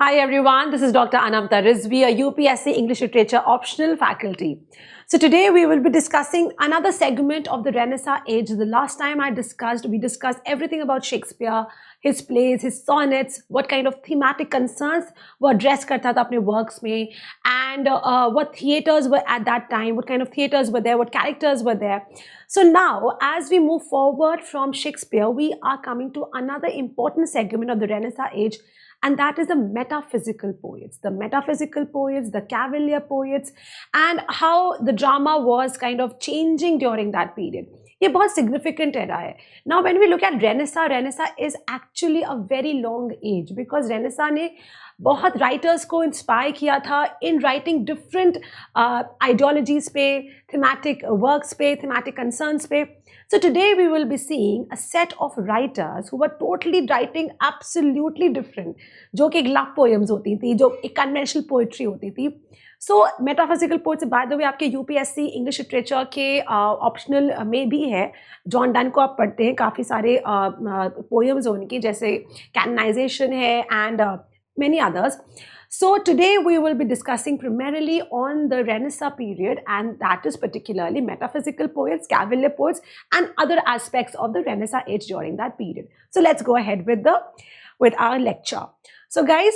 Hi everyone, this is Dr. Anamta Rizvi, a UPSC English Literature optional faculty. So today we will be discussing another segment of the Renaissance age. The last time we discussed everything about Shakespeare, his plays, his sonnets, what kind of thematic concerns were addressed karta tha apne works mein, and what theaters were at that time, what kind of theaters were there, what characters were there. So now, as we move forward from Shakespeare, we are coming to another important segment of the Renaissance age, and that is the metaphysical poets, the Cavalier poets, and how the drama was kind of changing during that period. ये बहुत significant era है. Now when we look at Renaissance is actually a very long age because Renaissance ने बहुत writers को inspire किया था in writing different ideologies पे, thematic works पे, thematic concerns पे. So today we will be seeing a set of writers who were totally writing absolutely different, जो कि एक love poems होती थी, जो एक conventional poetry होती थी. So metaphysical poets by the way आपके UPSC English Literature के optional में भी है. जॉन डन को आप पढ़ते हैं, काफ़ी सारे poems हैं उनकी, जैसे canonization है and many others. So today we will be discussing primarily on the Renaissance period, and that is particularly metaphysical poets, Cavalier poets, and other aspects of the Renaissance age during that period. So let's go ahead with our lecture. So guys,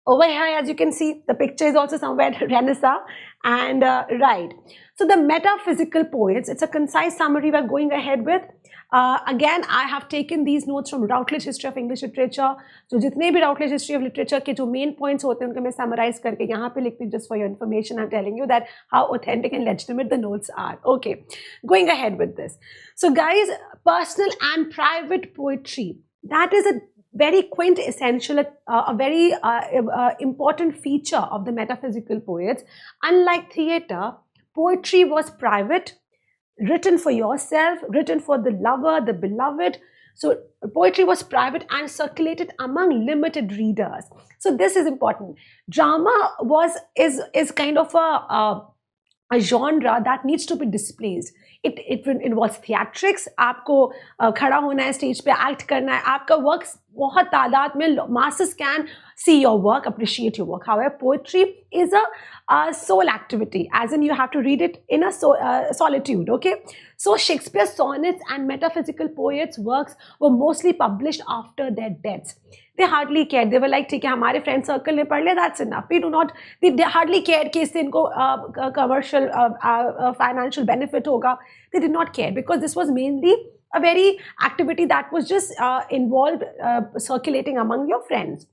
over here, as you can see, the picture is also somewhere Renaissance, and right. So the metaphysical poets, it's a concise summary we're going ahead with. Again, I have taken these notes from Routledge History of English Literature. So जितने भी Routledge History of Literature के जो main points होते हैं उनको मैं summarize करके यहाँ पे लिखती हूँ. Just for your information, I'm telling you that how authentic and legitimate the notes are. Okay, going ahead with this. So guys, personal and private poetry, that is a very quintessential, a very important feature of the metaphysical poets. Unlike theatre, poetry was private, written for yourself, written for the lover, the beloved. So poetry was private and circulated among limited readers. So this is important. Drama is kind of a genre that needs to be displayed. It involves theatrics. आपको खड़ा होना है stage पे, act करना है, आपका work बहुत तादाद में, masses can see your work, appreciate your work. However, poetry is a soul activity, as in you have to read it in a solitude. Okay, so Shakespeare's sonnets and metaphysical poets' works were mostly published after their deaths. They hardly cared. They were like, ठीक है, हमारे friend circle ने पढ़ लिया, that's enough. We do not. They hardly cared कि इससे इनको commercial financial benefit होगा. They did not care because this was mainly a very activity that was just involved circulating among your friends.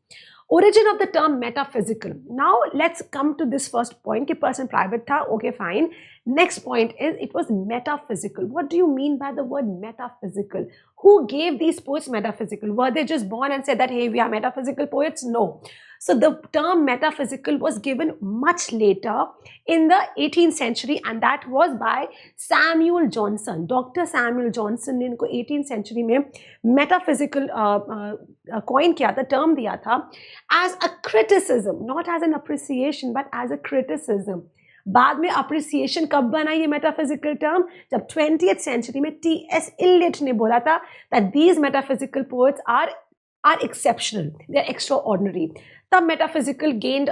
Origin of the term metaphysical. Now let's come to this first point कि person private था. Okay, fine. Next point is it was metaphysical. What do you mean by the word metaphysical? Who gave these poets metaphysical? Were they just born and said that, hey, we are metaphysical poets? No. So the term metaphysical was given much later in the 18th century, and that was by Samuel Johnson. Dr. Samuel Johnson ने इनको 18th century में metaphysical coin किया था, term दिया था, as a criticism, not as an appreciation, but as a criticism. बाद में appreciation कब बना ये metaphysical term? जब 20th century में T.S. Eliot ने बोला था that these metaphysical poets are exceptional, they're extraordinary. तब metaphysical gained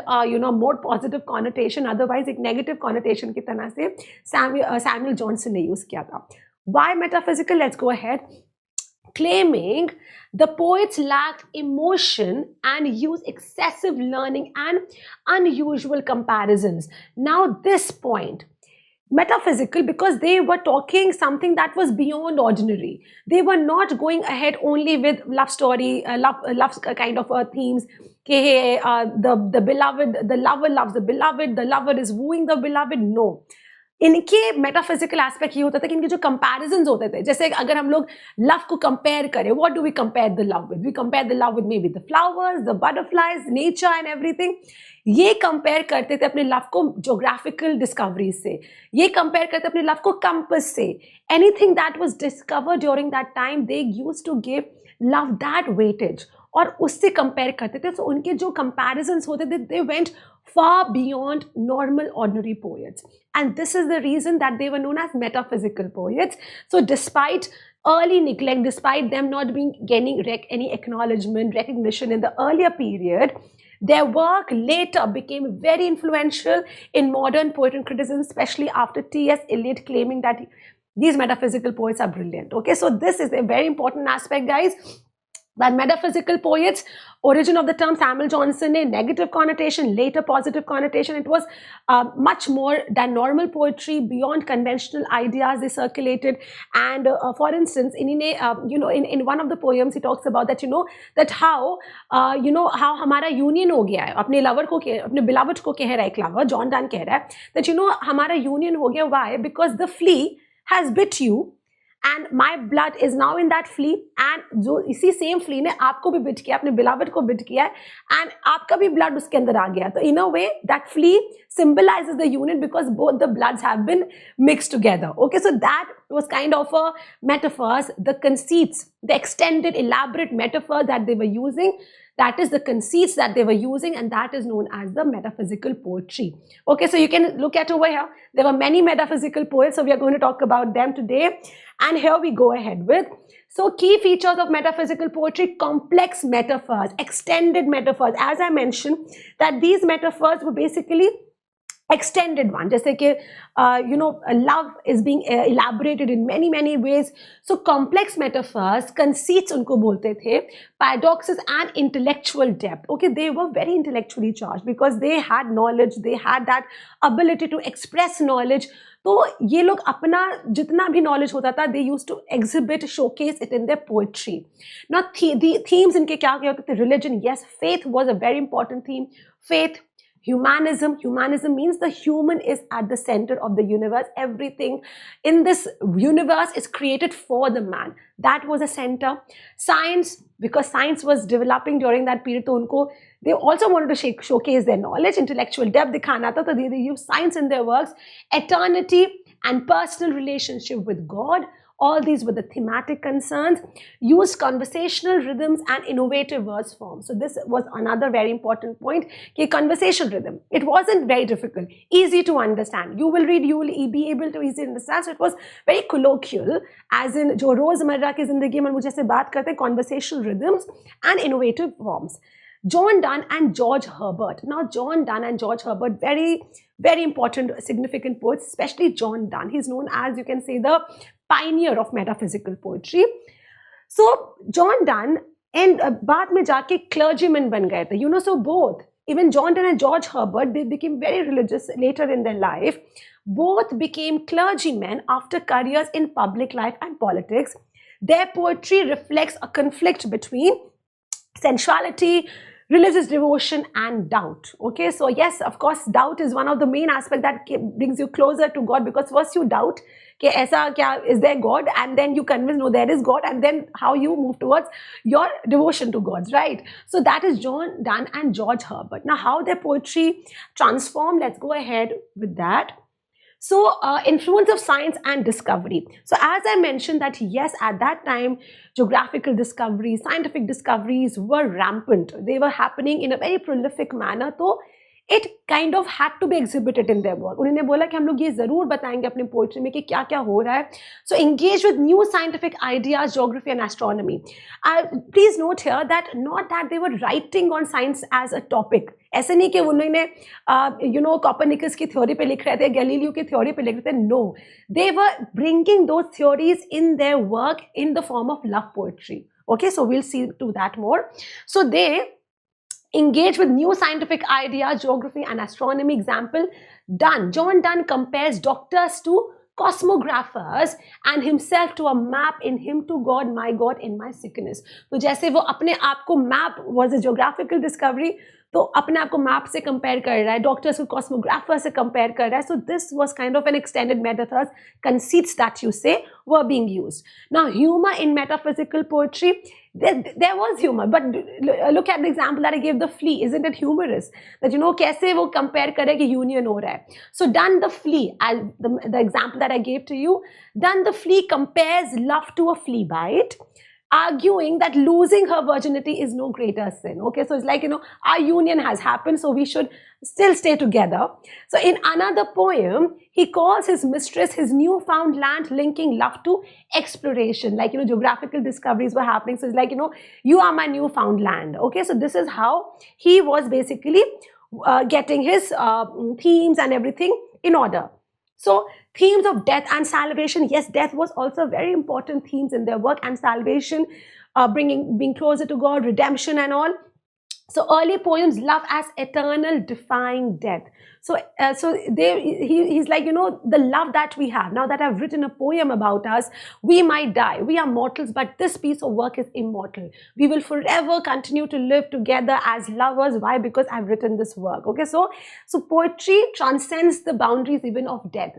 more positive connotation, otherwise एक negative connotation की तरह से Samuel Johnson ने use किया था. Why metaphysical? Let's go ahead. Claiming the poets lacked emotion and use excessive learning and unusual comparisons. Now this point, metaphysical, because they were talking something that was beyond ordinary. They were not going ahead only with love story, love kind of themes. The beloved, the lover loves the beloved, the lover is wooing the beloved. No. इनके metaphysical aspect ये होता था कि इनके जो comparisons होते थे, जैसे अगर हम लोग लव को कंपेयर करें, what do we compare the love with? We compare the love with maybe the flowers, the butterflies, nature and everything. ये कंपेयर करते थे अपने लव को ज्योग्राफिकल डिस्कवरीज से, ये कंपेयर करते अपने लव को कंपस से. Anything that was discovered during that time they used to give love that weightage, और उससे कंपेयर करते थे. तो उनके जो कंपैरिजन्स होते थे, they went far beyond normal ordinary poets, and this is the reason that they were known as metaphysical poets. So despite early neglect, despite them not being gaining any acknowledgement, recognition in the earlier period, Their work later became very influential in modern poetry and criticism, especially after T.S. Eliot claiming that these metaphysical poets are brilliant. Okay, so this is a very important aspect, guys, that metaphysical poets, origin of the term Samuel Johnson, a negative connotation, later positive connotation. It was much more than normal poetry, beyond conventional ideas they circulated. And for instance, in one of the poems, he talks about that, that how हमारा union हो गया है, अपने lover को, अपने beloved को कह रहा है, एक lover, John Donne कह रहा है, that हमारा union हो गया, why? Because the flea has bit you, and my blood is now in that flea, and जो इसी same flea ने आपको भी bit किया, अपने beloved को bit किया है, and आपका भी blood उसके अंदर आ गया. तो in a way that flea symbolizes the union because both the bloods have been mixed together. Okay, so that was kind of a metaphors, the conceits, the extended elaborate metaphor that they were using. That is the conceits that they were using, and that is known as the metaphysical poetry. Okay, so you can look at over here. There were many metaphysical poets, so we are going to talk about them today. And here we go ahead with. So key features of metaphysical poetry: complex metaphors, extended metaphors. As I mentioned, that these metaphors were basically extended one, just like love is being elaborated in many ways. So complex metaphors, conceits unko bolte the, paradoxes and intellectual depth. Okay, they were very intellectually charged because they had knowledge, they had that ability to express knowledge. तो ये लोग अपना जितना भी knowledge होता था, they used to exhibit, showcase it in their poetry. Now the themes इनके क्या क्या होते थे? Religion, yes, faith was a very important theme. Faith, humanism means the human is at the center of the universe. Everything in this universe is created for the man. That was a center. Science, because science was developing during that period, तो उनको they also wanted to showcase their knowledge, intellectual depth दिखाना था, तो they use science in their works. Eternity and personal relationship with God, all these were the thematic concerns. Used conversational rhythms and innovative verse forms. So this was another very important point. Conversation rhythm, it wasn't very difficult, easy to understand. You will read, you will be able to easily understand. So it was very colloquial, as in जो रोजमर्रा की जिंदगी में मुझे से बात करते हैं, conversational rhythms and innovative forms. John Donne and George Herbert. Now John Donne and George Herbert, very important, significant poets, especially John Donne. He's known as, you can say, the pioneer of metaphysical poetry. So John Donne and बाद में जाके clergyman बन गए थे. So both, even John Donne and George Herbert, they became very religious later in their life. Both became clergymen after careers in public life and politics. Their poetry reflects a conflict between sensuality, religious devotion and doubt. Okay, so yes, of course, doubt is one of the main aspects that brings you closer to God, because first you doubt, is there God? And then you convince, no, there is God, and then how you move towards your devotion to God, right? So that is John Donne and George Herbert. Now, how their poetry transformed, let's go ahead with that. So influence of science and discovery. So as I mentioned that yes, at that time, geographical discoveries, scientific discoveries were rampant. They were happening in a very prolific manner. So it kind of had to be exhibited in their work. उन्होंने बोला कि हम लोग ये जरूर बताएंगे अपने poetry में कि क्या क्या हो रहा है. So engage with new scientific ideas, geography and astronomy. Please note here that not that they were writing on science as a topic. ऐसे नहीं कि उन्होंने Copernicus की theory पे लिख रहे थे, Galileo की theory पे लिख रहे थे. No, they were bringing those theories in their work in the form of love poetry. Okay, so we'll see to that more. So they engage with new scientific ideas, geography and astronomy. Example, Donne. John Donne compares doctors to cosmographers and himself to a map, in him to God, my God in my sickness. तो जैसे वो अपने आप को map was a geographical discovery, तो अपने आप को मैप से कंपेयर कर रहा है, डॉक्टर्स को कॉस्मोग्राफर से कंपेयर कर रहा है. So this was kind of an extended metaphors, conceits that you say were being used. Now humour in metaphysical poetry, there was humor, but look at the example that I gave, the flea. Isn't it humorous that कैसे वो compare करे कि union हो रहा है. So Donne the flea, the example that I gave to you, Donne the flea compares love to a flea bite. arguing that losing her virginity is no greater sin. Okay, so it's like, our union has happened, so we should still stay together. So in another poem, he calls his mistress his newfound land, linking love to exploration. Like, geographical discoveries were happening. So it's like, you are my newfound land. Okay, so this is how he was basically getting his themes and everything in order. So themes of death and salvation. Yes, death was also very important themes in their work, and salvation, being closer to God, redemption and all. So early poems, love as eternal, defying death. So he's like, the love that we have. Now that I've written a poem about us, we might die. We are mortals, but this piece of work is immortal. We will forever continue to live together as lovers. Why? Because I've written this work. Okay, so poetry transcends the boundaries even of death.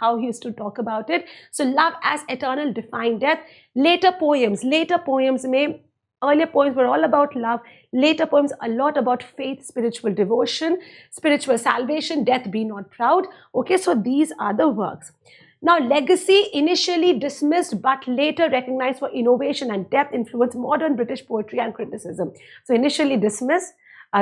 How he used to talk about it. So love as eternal, defying death. Later poems may. Earlier poems were all about love. Later poems, a lot about faith, spiritual devotion, spiritual salvation, death be not proud. Okay, so these are the works. Now, legacy, initially dismissed but later recognized for innovation and depth, influenced modern British poetry and criticism. So initially dismissed.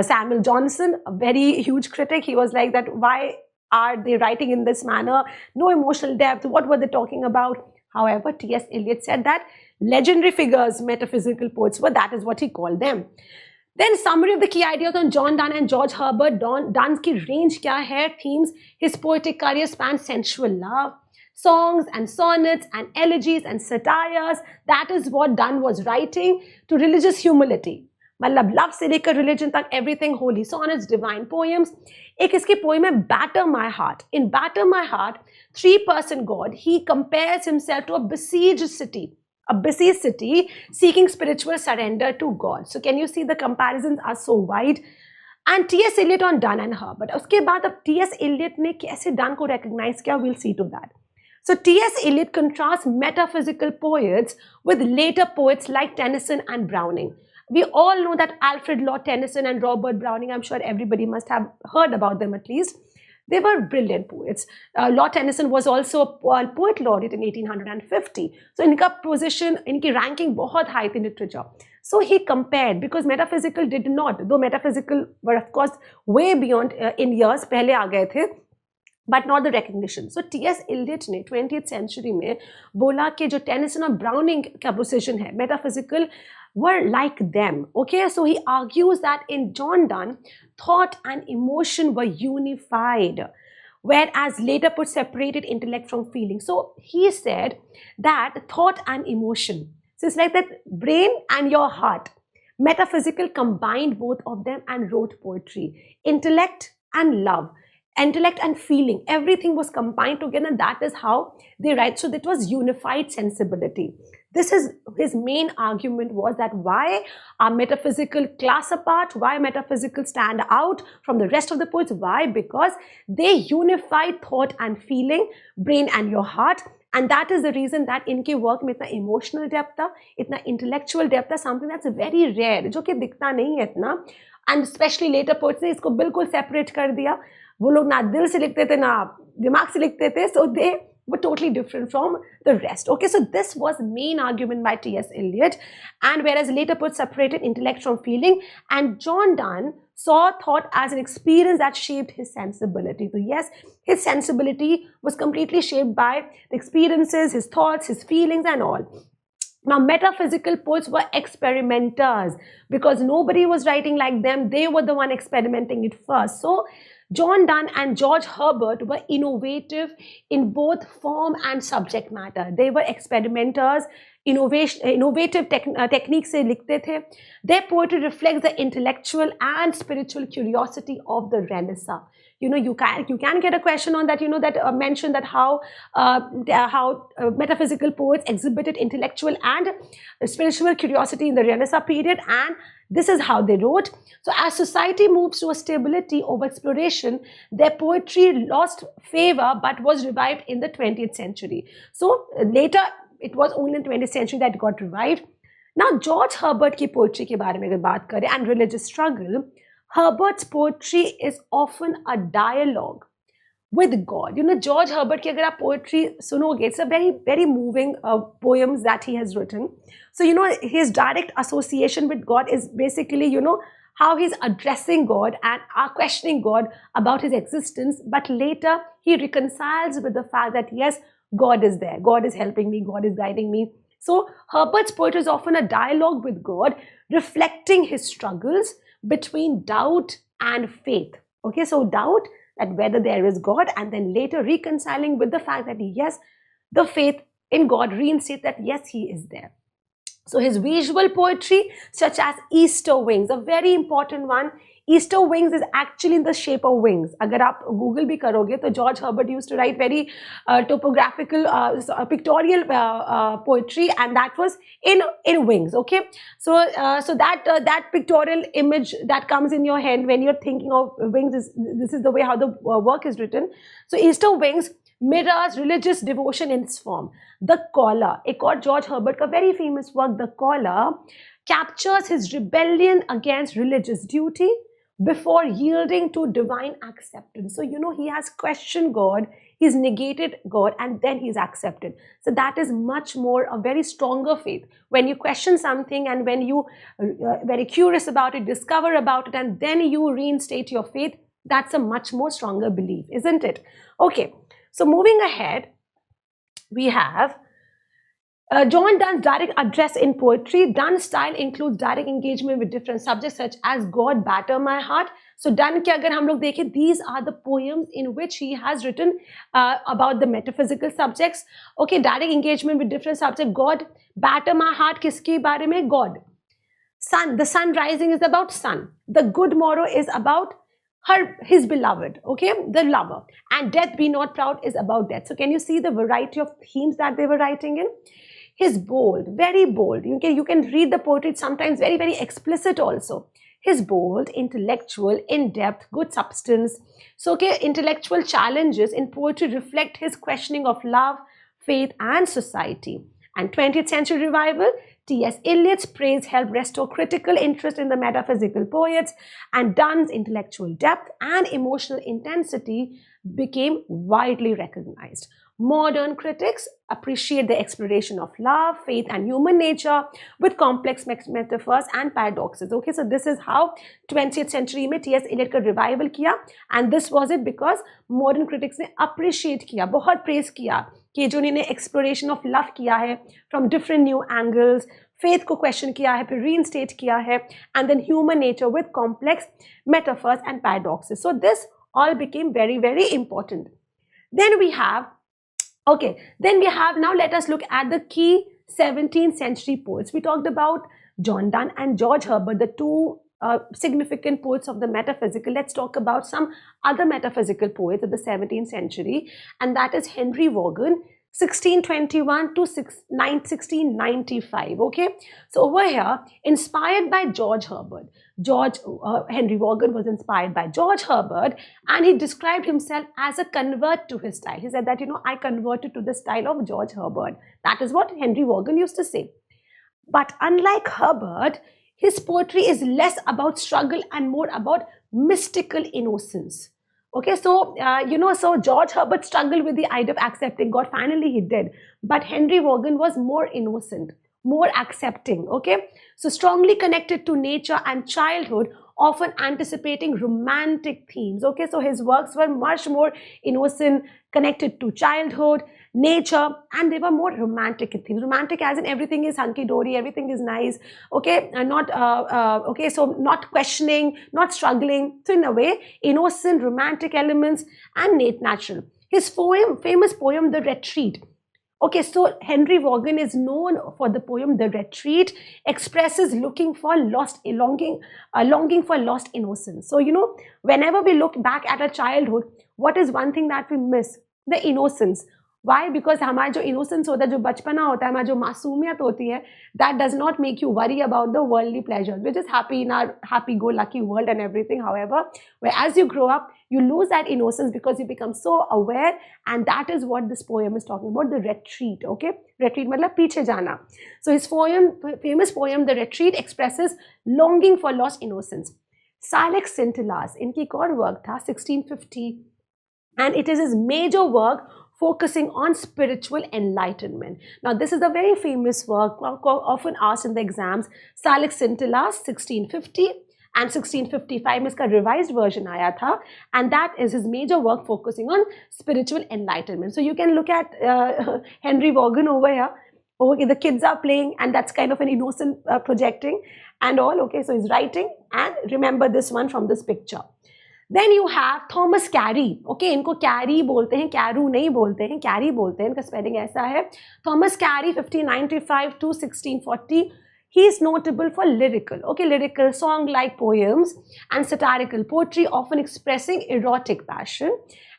Samuel Johnson, a very huge critic, he was like that, why are they writing in this manner? No emotional depth. What were they talking about? However, T.S. Eliot said that legendary figures, metaphysical poets were, that is what he called them. Then summary of the key ideas on John Donne and George Herbert. Donne's की range क्या है? Themes. His poetic career spans sensual love, songs and sonnets and elegies and satires. That is what Donne was writing. To religious humility. मतलब love से लेकर religion तक, everything, holy sonnets, divine poems. एक इसकी poem है Batter My Heart. In Batter My Heart, three-person God, he compares himself to a besieged city seeking spiritual surrender to God. So can you see the comparisons are so wide? And T.S. Eliot on Donne and Herbert. उसके बाद अब T.S. Eliot ने कैसे Donne को recognize किया? We'll see to that. So T.S. Eliot contrasts metaphysical poets with later poets like Tennyson and Browning. We all know that Alfred Lord Tennyson and Robert Browning, I'm sure everybody must have heard about them at least. They were brilliant poets. Lord Tennyson was also a poet laureate in 1850. So इनका position, इनकी ranking बहुत high in literature. So he compared, because metaphysical did not, though metaphysical were of course way beyond in years, पहले आ गए थे, but not the recognition. So T.S. Eliot ने 20th century में बोला कि जो Tennyson और Browning का position है, metaphysical, were like them. Okay, so he argues that in John Donne, thought and emotion were unified, whereas later poets separated intellect from feeling. So he said that thought and emotion, so it's like that brain and your heart, metaphysical combined both of them and wrote poetry. Intellect and love, intellect and feeling, everything was combined together, and that is how they write. So that was unified sensibility. This is his main argument, was that why are metaphysical class apart? Why metaphysical stand out from the rest of the poets? Why? Because they unified thought and feeling, brain and your heart. And that is the reason that इनके work में इतना emotional depth था, इतना intellectual depth था, something that's very rare, जो कि दिखता नहीं है इतना. And especially later poets ने इसको बिल्कुल separate कर दिया. वो लोग ना दिल से लिखते थे, ना दिमाग से लिखते थे. So they were totally different from the rest. Okay, so this was the main argument by T.S. Eliot. And whereas later poets separated intellect from feeling, and John Donne saw thought as an experience that shaped his sensibility. So yes, his sensibility was completely shaped by the experiences, his thoughts, his feelings and all. Now, metaphysical poets were experimenters because nobody was writing like them. They were the one experimenting it first. So John Donne and George Herbert were innovative in both form and subject matter. They were experimenters, innovative techniques से लिखते थे. Their poetry reflects the intellectual and spiritual curiosity of the Renaissance. You can get a question on that, that mention that how metaphysical poets exhibited intellectual and spiritual curiosity in the Renaissance period, and this is how they wrote. So as society moves to a stability over exploration, their poetry lost favor but was revived in the 20th century. So later, it was only in the 20th century that it got revived. Now, George Herbert की poetry के बारे में अगर बात करें and religious struggle, Herbert's poetry is often a dialogue with God. You know, George Herbert ki agar aap poetry sunoge, it's a very, very moving poems that he has written. So, you know, his direct association with God is basically, you know, how he's addressing God and are questioning God about his existence. But later, he reconciles with the fact that, yes, God is there. God is helping me. God is guiding me. So, Herbert's poetry is often a dialogue with God, reflecting his struggles between doubt and faith. Okay, so doubt that whether there is God, and then later reconciling with the fact that, yes, the faith in God reinstates that, yes, he is there. So his visual poetry, such as Easter wings, a very important one. Easter wings is actually in the shape of wings. Agar aap Google bhi karoge, to George Herbert used to write very topographical, pictorial poetry, and that was in wings. Okay, so that pictorial image that comes in your head when you're thinking of wings is, this is the way how the work is written. So Easter wings mirrors religious devotion in its form. The Caller, एक और George Herbert का very famous work, The Caller, captures his rebellion against religious duty before yielding to divine acceptance. So, you know, he has questioned God, he's negated God, and then he's accepted. So that is much more a very stronger faith. When you question something and when you very curious about it, discover about it, and then you reinstate your faith, that's a much more stronger belief, isn't it? Okay, so moving ahead, we have John Donne's direct address in poetry. Donne's style includes direct engagement with different subjects such as God Batter My Heart. So Donne के अगर हम लोग देखें, these are the poems in which he has written about the metaphysical subjects. Okay, direct engagement with different subjects. God Batter My Heart किसके बारे में? God. Sun, the sun rising is about sun. The good morrow is about his beloved, okay, the lover. And Death Be Not Proud is about death. So can you see the variety of themes that they were writing in? His bold, very bold. You can read the poetry, it's sometimes very, very explicit also. His bold, intellectual, in-depth, good substance. So okay, intellectual challenges in poetry reflect his questioning of love, faith, and society. And 20th century revival, T.S. Eliot's praise helped restore critical interest in the metaphysical poets, and Donne's intellectual depth and emotional intensity became widely recognized. Modern critics appreciate the exploration of love, faith, and human nature with complex metaphors and paradoxes. Okay, so this is how 20th century में T.S. Eliot का revival किया, and this was it because modern critics ने appreciate किया, बहुत praise किया कि जो इन्होंने exploration of love किया है from different new angles, faith को question किया है, फिर reinstate किया है, and then human nature with complex metaphors and paradoxes. So this all became very, very important. Then we have, now let us look at the key 17th century poets. We talked about John Donne and George Herbert, the two significant poets of the metaphysical. Let's talk about some other metaphysical poets of the 17th century, and that is Henry Vaughan, 1621 to 1695. Okay, so over here, inspired by George Herbert, Henry Vaughan was inspired by George Herbert, and he described himself as a convert to his style. He said that, I converted to the style of George Herbert. That is what Henry Vaughan used to say. But unlike Herbert, his poetry is less about struggle and more about mystical innocence. Okay, so, so George Herbert struggled with the idea of accepting God. Finally, he did. But Henry Vaughan was more innocent, more accepting. Okay, so strongly connected to nature and childhood, often anticipating romantic themes. Okay, so his works were much more innocent, connected to childhood, nature, and they were more romantic themes. Romantic as in everything is hunky-dory, everything is nice. Okay, so not questioning, not struggling. So in a way, innocent, romantic elements and natural. His famous poem, The Retreat. Okay, so Henry Vaughan is known for the poem The Retreat, expresses longing for lost innocence. So, whenever we look back at our childhood, what is one thing that we miss? The innocence. Why? Because हमारा जो innocence होता है, जो बचपना होता है, हमारा जो मासूमियत होती है, that does not make you worry about the worldly pleasures. We're just happy in our happy-go-lucky world and everything. However, as you grow up, you lose that innocence because you become so aware, and that is what this poem is talking about, the retreat. Okay, retreat मतलब पीछे जाना. So his famous poem, The Retreat, expresses longing for lost innocence. Salix Scintillas, इनकी एक और work था 1650 and it is his major work focusing on spiritual enlightenment. Now, this is a very famous work, often asked in the exams, Salix Scintillas, 1650 and 1655 में इसका revised version आया था, and that is his major work focusing on spiritual enlightenment. So you can look at Henry Vaughan over here. Okay, the kids are playing, and that's kind of an innocent projecting and all. Okay, so he's writing, and remember this one from this picture. Then you have Thomas Carey. Okay, इनको Carey बोलते हैं, Carew नहीं बोलते हैं, Carey बोलते हैं, इनका spelling ऐसा है. Thomas Carey, 1595 to 1640. He is notable for lyrical song-like poems and satirical poetry, often expressing erotic passion.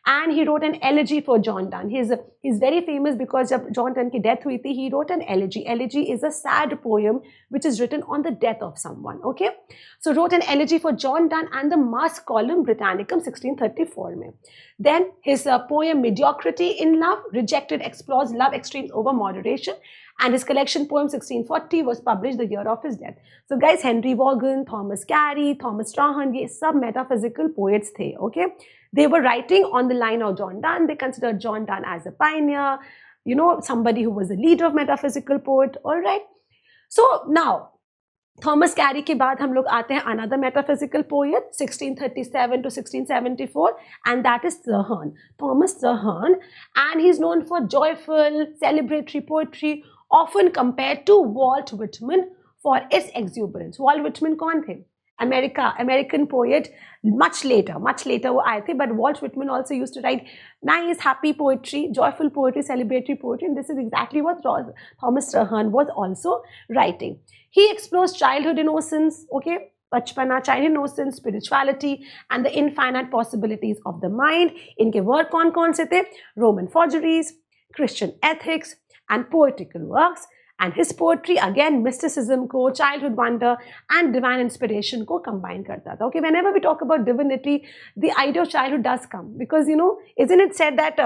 And he wrote an elegy for John Donne. He's very famous because जब John Donne की death हुई थी, he wrote an elegy. Elegy is a sad poem which is written on the death of someone. Okay, so wrote an elegy for John Donne and the Masque Column Britannicum 1634 में. Then his poem Mediocrity in Love rejected explores love extremes over moderation. And his collection poem 1640 was published the year of his death. So guys, Henry Vaughan, Thomas Carey, Thomas Strahan, ये सब metaphysical poets थे. Okay, they were writing on the line of John Donne. They considered John Donne as a pioneer, you know, somebody who was a leader of metaphysical poet. All right. So now, Thomas Carey के बाद हम लोग आते हैं another metaphysical poet 1637 to 1674, and that is Traherne, Thomas Traherne, and he's known for joyful celebratory poetry, often compared to Walt Whitman for its exuberance. Walt Whitman कौन थे? American poet, much later वो आए थे, but Walt Whitman also used to write nice, happy poetry, joyful poetry, celebratory poetry, and this is exactly what Thomas Traherne was also writing. He explores childhood innocence, okay, बचपना, childhood innocence, spirituality, and the infinite possibilities of the mind. इनके work कौन से थे? Roman forgeries, Christian ethics, and poetical works. And his poetry again mysticism को, childhood wonder, and divine inspiration को combine करता था. Okay, whenever we talk about divinity, the idea of childhood does come, because you know, isn't it said that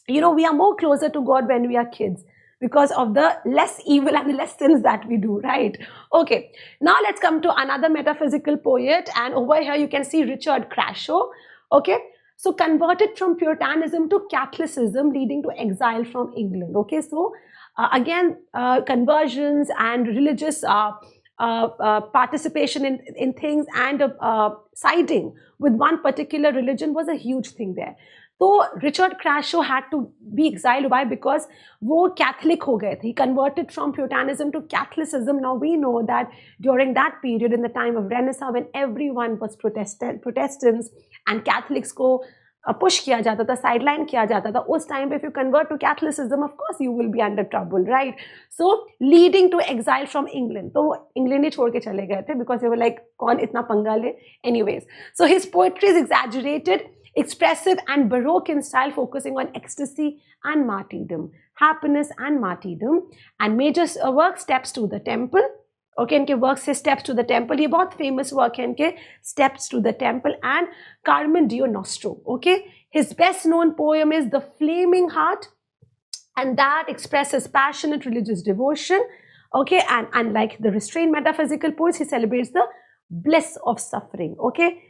you know, we are more closer to God when we are kids, because of the less evil and the less sins that we do, right? Okay, now let's come to another metaphysical poet, and over here you can see Richard Crashaw. Okay, so converted from Puritanism to Catholicism, leading to exile from England. Okay, so again, conversions and religious participation in things and siding with one particular religion was a huge thing there. So Richard Crashaw had to be exiled. Why? Because वो Catholic हो गए थे. He converted from Puritanism to Catholicism. Now we know that during that period, in the time of Renaissance, when everyone was Protestants and Catholics को push किया जाता था, sideline किया जाता था, उस time पे if you convert to Catholicism, of course you will be under trouble, right? So leading to exile from England. तो England ही छोड़ के चले गए थे, because they were like, कौन इतना पंगा ले? Anyways, so his poetry is exaggerated, expressive, and baroque in style, focusing on ecstasy and martyrdom, happiness and martyrdom. And major work, Steps to the Temple. Okay, इनके work से Steps to the Temple, ये बहुत famous work है इनके, Steps to the Temple, and Carmen Dio Nostro. Okay, his best known poem is The Flaming Heart, and that expresses passionate religious devotion. Okay, and unlike the restrained metaphysical poets, he celebrates the bliss of suffering. Okay,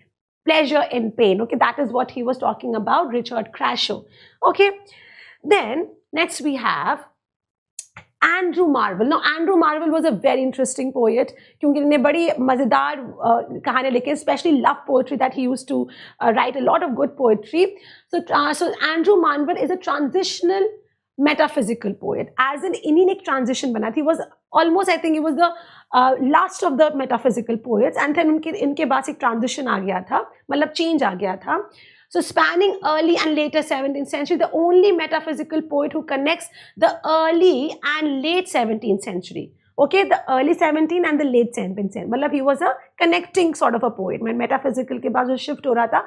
pleasure in pain. Okay, that is what he was talking about, Richard Crashaw. Okay, then next we have Andrew Marvell. Now Andrew Marvell was a very interesting poet, क्योंकि इन्हें बड़ी मजेदार कहानियाँ लिखी, especially love poetry that he used to write a lot of good poetry. So Andrew Marvell is a transitional metaphysical poet. As in इन्हीं ने एक transition बना थी. He was almost, I think he was the last of the metaphysical poets, and then इनके बाद एक transition आ गया था, मतलब change आ गया था. So spanning early and later 17th century, the only metaphysical poet who connects the early and late 17th century. Okay, the early 17th and the late 17th century. मतलब he was a connecting sort of a poet. When metaphysical के बाद जो shift हो रहा था,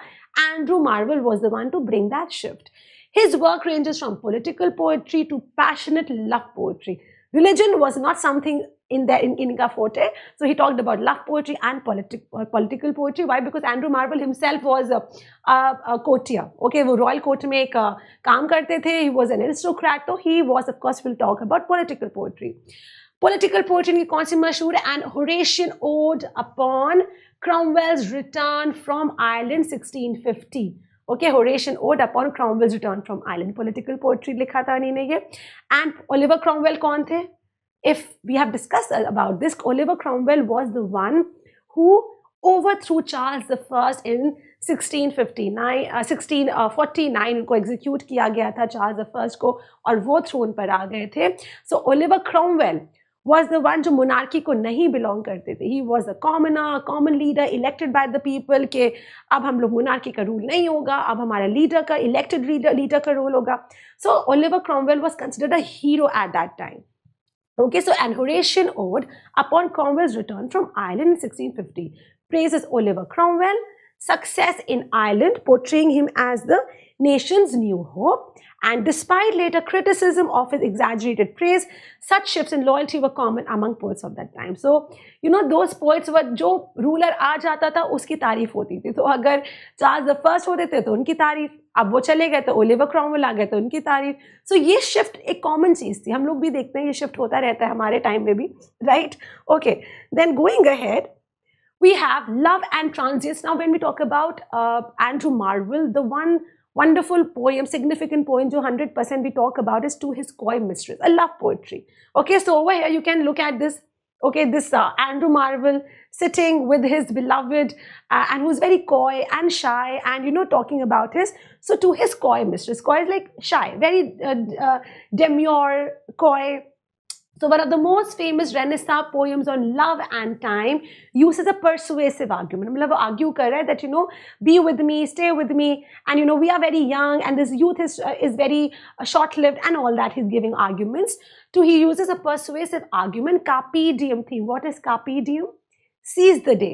Andrew Marvell was the one to bring that shift. His work ranges from political poetry to passionate love poetry. Religion was not something in Inga forte. So he talked about love poetry and political poetry. Why? Because Andrew Marvell himself was a courtier. Okay, वो royal court में एक काम करते थे. He was an aristocrat. So he was, of course, we'll talk about political poetry. Political poetry की कौन सी मशहूर है? And Horatian Ode upon Cromwell's return from Ireland 1650. Okay, Horatian Ode upon Cromwell's return from Ireland. Political poetry लिखा था इन्हीं ने ये. And Oliver Cromwell कौन थे? If we have discussed about this, Oliver Cromwell was the one who overthrew Charles I in 1649 उनको execute किया गया था चार्ल्स I को, और वो थ्रोन पर आ गए थे. So Oliver Cromwell was the one जो मोनार्की को नहीं बिलोंग करते थे. He was a commoner, common leader elected by the people के अब हम लोग मोनार्की का रूल नहीं होगा, अब हमारा लीडर का इलेक्टेड लीडर का रोल होगा. So Oliver Cromwell was considered a hero at that time. Okay, so an Horatian Ode upon Cromwell's return from Ireland in 1650 praises Oliver Cromwell, success in Ireland, portraying him as the nation's new hope. And despite later criticism of his exaggerated praise, such shifts in loyalty were common among poets of that time. So, you know, those poets were, जो ruler आ जाता था उसकी तारीफ होती थी. तो अगर Charles I होते थे तो उनकी तारीफ, अब वो चले गए तो ओलिवर क्रॉमवेल आ गए तो उनकी तारीफ. सो ये शिफ्ट एक कॉमन चीज़ थी. हम लोग भी देखते हैं ये शिफ्ट होता रहता है हमारे टाइम में भी, right? Okay, then going ahead, we have Love and Transience. Now when we talk about Andrew Marvell, the one wonderful poem, significant poem जो 100% we talk about is To His Coy Mistress, a love poetry. Okay, so over here you can look at this. Okay, this Andrew Marvell sitting with his beloved and who's very coy and shy, and you know, talking about his, so to his coy mistress. Coy is like shy, very demure, coy. So one of the most famous Renaissance poems on love and time uses a persuasive argument. मतलब वो argue कर रहा है that, you know, be with me, stay with me, and you know, we are very young and this youth is very short-lived and all that. He's giving arguments. So he uses a persuasive argument. Carpe diem theme. What is carpe diem? Seize the day.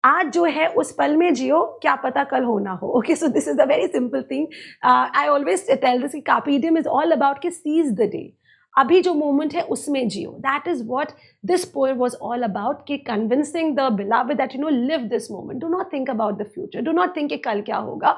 आज जो है उस पल में जियो, क्या पता कल हो ना हो. Okay, so this is a very simple thing. I always tell this कि carpe diem is all about कि seize the day. अभी जो मोमेंट है उसमें जियो. That is what this poem was all about, कि convincing the beloved that you know, live this moment, do not think about the future, do not think कि कल क्या होगा,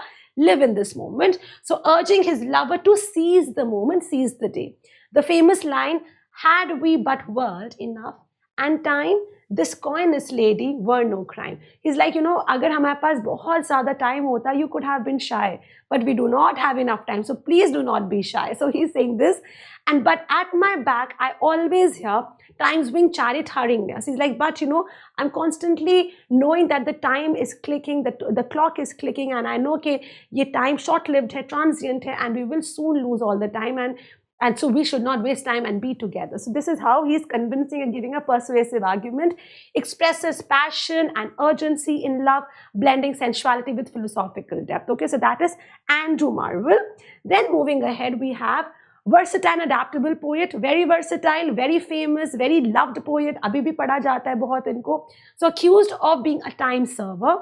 live in this moment. So urging his lover to seize the moment, seize the day. The famous line, had we but world enough and time, this coyness lady were no crime. He's like, you know, अगर हमारे पास बहुत ज़्यादा time होता, you could have been shy, but we do not have enough time, so please do not be shy. So he's saying this, and but at my back, I always hear time's wing chariot hurrying us. He's like, but you know, I'm constantly knowing that the time is clicking, that the clock is clicking, and I know कि ये time short-lived है, transient है, and we will soon lose all the time, and so we should not waste time and be together. So this is how he's convincing and giving a persuasive argument, expresses passion and urgency in love, blending sensuality with philosophical depth. Okay, so that is Andrew Marvell. Then moving ahead, we have versatile and adaptable poet, very versatile, very famous, very loved poet. अभी भी पढ़ा जाता है बहुत इनको. So accused of being a time server,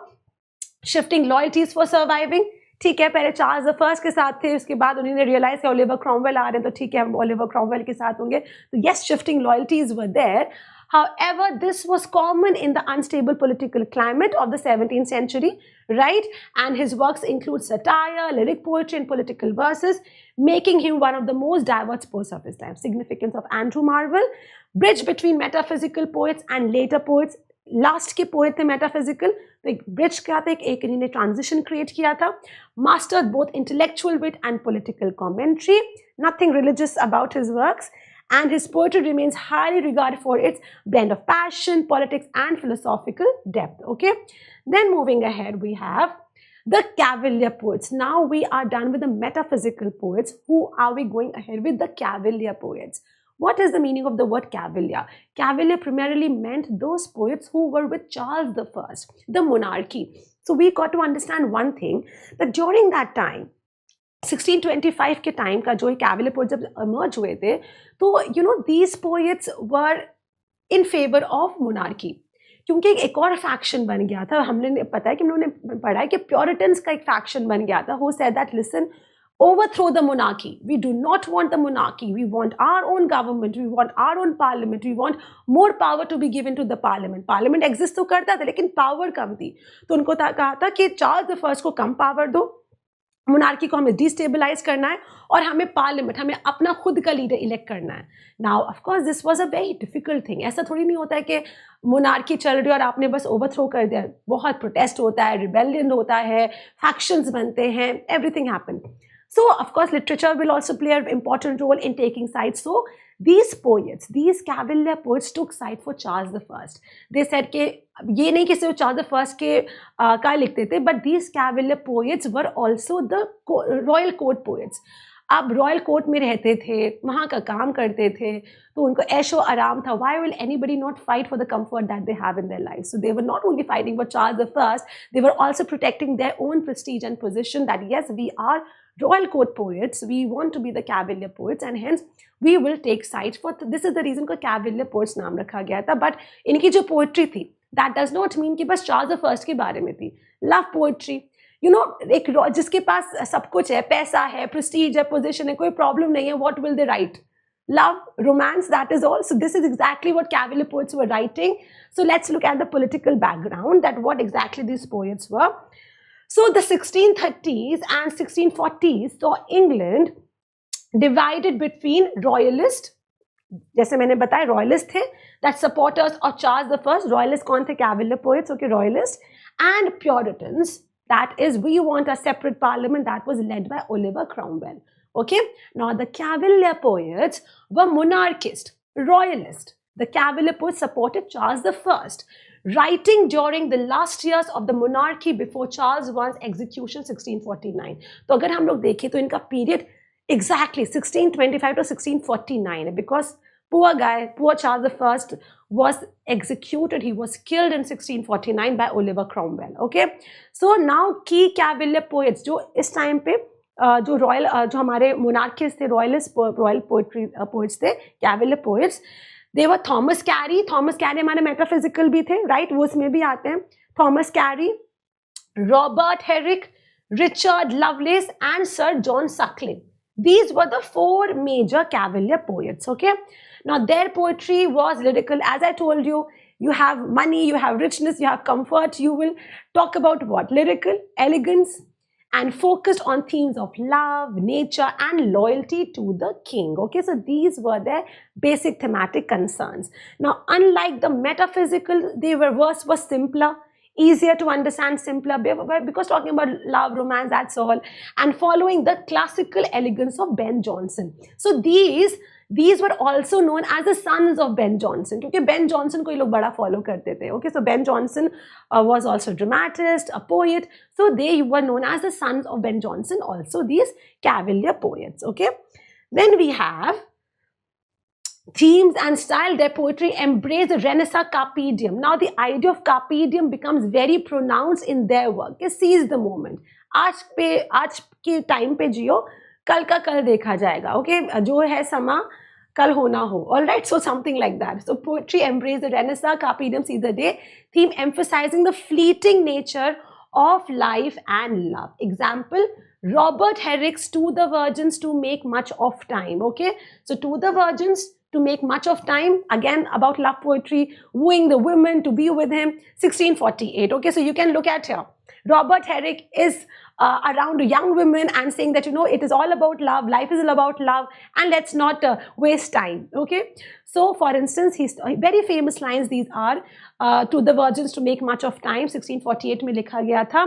shifting loyalties for surviving. ठीक है, पहले चार्ल्स I के साथ थे, उसके बाद उन्होंने रियलाइज किया ओलिवर क्रॉमवेल आ रहे हैं, तो ठीक है हम ओलिवर क्रॉमवेल के साथ होंगे. तो yes, shifting loyalties were there. However, this was common in the unstable political climate of the 17th century, right? And his works include satire, lyric poetry, and political verses, making him one of the most diverse poets of his time. Significance of Andrew Marvell, bridge between metaphysical poets and later poets. Last के poet थे metaphysical, तो एक bridge क्या था, एक इन्होंने transition create किया था. Mastered both intellectual wit and political commentary, nothing religious about his works, and his poetry remains highly regarded for its blend of passion, politics, and philosophical depth. Okay, then moving ahead, we have the Cavalier poets. Now we are done with the metaphysical poets. Who are we going ahead with? The Cavalier poets. What is the meaning of the word Cavalier? Cavalier primarily meant those poets who were with Charles I, the monarchy. So we got to understand one thing, that during that time, 1625 के time का जो Cavalier poets जब emerge हुए थे, तो you know these poets were in favour of monarchy, क्योंकि एक और फैक्शन बन गया था. हमने पता है कि हम लोगों ने पढ़ा है कि प्योरिटन्स का एक फैक्शन बन गया था, who said that listen, overthrow the monarchy, we do not want the monarchy, we want our own government, we want our own parliament, we want more power to be given to the parliament. Parliament exist तो करता था लेकिन power कम थी, तो उनको कहा था कि चार्ल्स I को कम पावर दो, मोनार्की को हमें डिस्टेबलाइज करना है और हमें पार्लियामेंट, हमें अपना खुद का लीडर इलेक्ट करना है. Now of course this was a very difficult thing. ऐसा थोड़ी नहीं होता है कि मोनार्की चल रही है और आपने बस ओवरथ्रो कर दिया. बहुत प्रोटेस्ट होता है, रिबेलियन होता है, फैक्शंस बनते हैं, everything happen. So, of course, literature will also play an important role in taking sides. So, these poets, these Cavalier poets took side for Charles the First. They said कि ये नहीं कि सिर्फ Charles the First के का लिखते थे, but these Cavalier poets were also the royal court poets. अब रॉयल कोर्ट में रहते थे, वहाँ का काम करते थे, तो उनको ऐशो आराम था. Why will anybody not fight for the comfort that they have in their lives? So they were not only fighting for Charles the First, they were also protecting their own prestige and position that yes, we are royal court poets, we want to be the Cavalier poets and hence we will take sides for. This is the reason को Cavalier poets नाम रखा गया था. But इनकी जो poetry थी, that does not mean कि बस Charles the First के बारे में थी. Love poetry, you know, एक जिसके पास सब कुछ है, पैसा है, prestige है, position है, कोई problem नहीं है, what will they write? Love, romance, that is all. So this is exactly what Cavalier poets were writing. So let's look at the political background, that what exactly these poets were. So the 1630s and 1640s saw England divided between royalists, जैसे मैंने बताया royalists थे, that supporters of Charles the First. Royalists कौन थे? Cavalier poets, okay, royalists, and Puritans, that is we want a separate parliament, that was led by Oliver Cromwell. Okay, now the Cavalier poets were monarchist, royalist. The Cavalier poets supported Charles the First, writing during the last years of the monarchy before Charles I's execution 1649. तो अगर हम लोग देखें तो इनका period exactly 1625 to 1649 है, because poor guy, poor Charles the First was executed, he was killed in 1649 by Oliver Cromwell. Okay, so now key Cavalier poets जो इस टाइम पे जो रॉयल जो हमारे मोनार्किस्ट थे, रॉयल पोएट्स थे, Cavalier poets, they were Thomas Carey. Thomas Carey हमारे metaphysical भी थे, राइट, वो उसमें भी आते हैं. Thomas Carey, Robert Herrick, Richard Lovelace and Sir John Suckling. These were the four major Cavalier poets. Okay, now their poetry was lyrical. As I told you, you have money, you have richness, you have comfort. You will talk about what? Lyrical, elegance, and focused on themes of love, nature, and loyalty to the king. Okay, so these were their basic thematic concerns. Now, unlike the metaphysical, their verse was simpler, easier to understand, simpler, because talking about love, romance, that's all, and following the classical elegance of Ben Jonson. So these were also known as the sons of Ben Jonson, क्योंकि Ben Jonson को ये लोग बड़ा follow करते थे. Okay, so Ben Jonson was also a dramatist, a poet, so they were known as the sons of Ben Jonson, also these Cavalier poets. Okay, then we have themes and style. Their poetry embrace the Renaissance carpe diem. Now the idea of carpe diem becomes very pronounced in their work. Seize the moment. आज के time पे जियो, कल का कल देखा जाएगा. Okay, जो है समा कल होना हो. All right, so something like that. So poetry embrace the Renaissance, carpe diem, seize the day. Theme emphasizing the fleeting nature of life and love. Example, Robert Herrick's To the Virgins to Make Much of Time. Okay, so To the Virgins, to make much of time, again about love poetry, wooing the women to be with him, 1648. Okay, so you can look at here. Robert Herrick is around young women and saying that, you know, it is all about love, life is all about love, and let's not waste time. Okay, so for instance, his very famous lines, these are To the Virgins to Make Much of Time, 1648 में लिखा गया था,